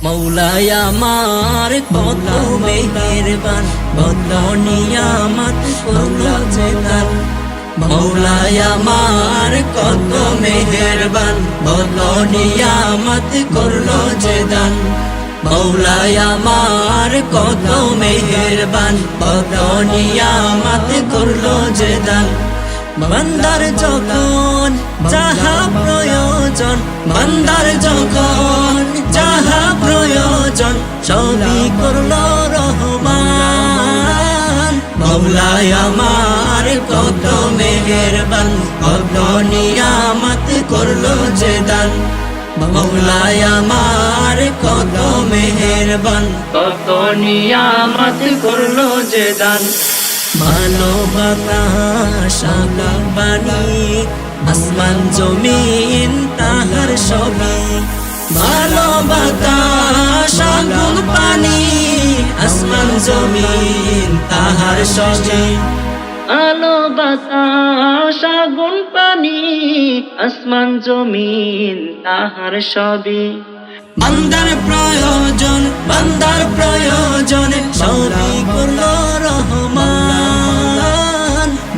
মৌলায় আমার কত মেহেরবান, কত নিয়ামত করলো যে দান। মৌলায় আমার কত মেহেরবান, কত নিয়ামত করলো যে দান। মৌলায় আমার কত মেহেরবান, কত নিয়ামত করলো যে দান। বান্দার যখন যাহা প্রয়োজন, বান্দার যখন যাহা প্রয়োজন, সবই করলো রহমান। মৌলায় আমার কত মেহেরবান, কত নিয়ামত করলো যে দান। মৌলায় আমার কত মেহেরবান, কত নিয়ামত করলো যে দান। ভালো বাতাস আকাশ বাণী, আসমান জমিন তাহার সবই। ভালো বাতাস আগুন পানি, আসমান জমিন তাহার সবই। আলো বাতাস আগুন পানি, আসমান জমিন তাহার সবই। বান্দার প্রয়োজন, বান্দার প্রয়োজন, সবই করলো রহমান।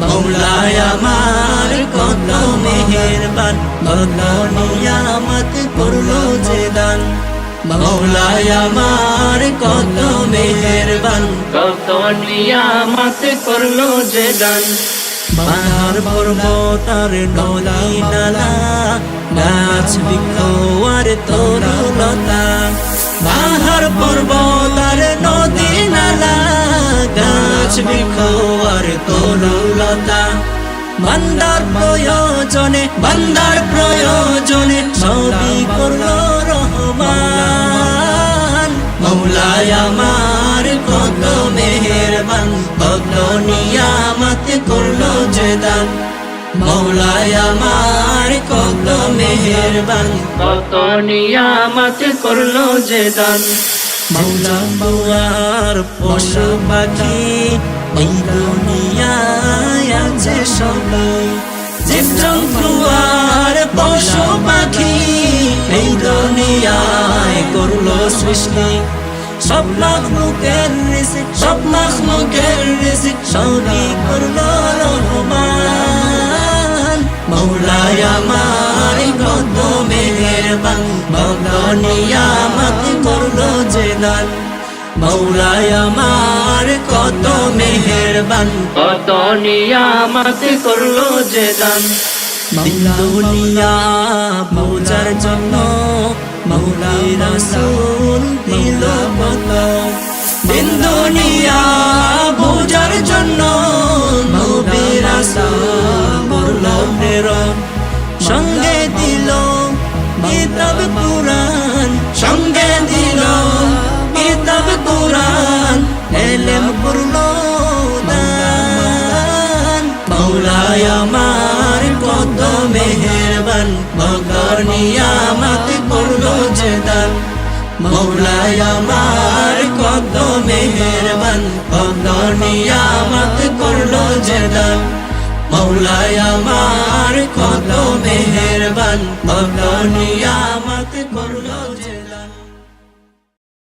মৌলায় আমার কত মেহেরবান, কত নিয়ামত করলো যে দান। মৌলায় আমার কত মেহেরবান, কত নিয়ামত করলো যে দান। পাহাড় পর্বত আর নদী নালা, গাছ বৃক্ষ আর তরুলতা। পাহাড় পর্বত আর নদী নালা, গাছ বৃক্ষ আর তরুলতা। বান্দার প্রয়োজনে, বান্দার প্রয়োজনে, সবই করলো রহমান। মৌলায় আমার কত মেহেরবান, কত নিয়ামত করলো যে দান। মৌলায় আমার কত মেহেরবান, কত নিয়ামত করলো যে দান। মৌলা বুয়ার পশু পাখি, এই দুনিয়ায় আছে সবাই। জীবজন্তু আর পশু পাখি, এই দুনিয়ায় করলো সৃষ্টি। সব মাখলুকের রিজিক, সব মাখলুকের রিজিক, সবই করলো রহমান। মৌলায় আমার কত মেহেরবান, কত নিয়ামত করলো যে দান। মৌলায় আমার কত মেহেরবান, কত নিয়ামত করলো যে দান। দুনিয়া বোঝার জন্য মৌলায় রাসূল দিল কত। দুনিয়া বোঝার জন্য নবী রাসূল করলো প্রেরণ। সঙ্গে দিল কিতাব কুরআন, সঙ্গে দিল কিতাব কুরআন, এলেম করলো দান। মৌলায় আমার কত মেহেরবান, কত নিয়ামত করলো যে দান। মৌলায় আমার কত মেহেরবান, কত নিয়ামত করলো যে দান। মৌলায় আমার কত মেহেরবান, কত নিয়ামত করলো যে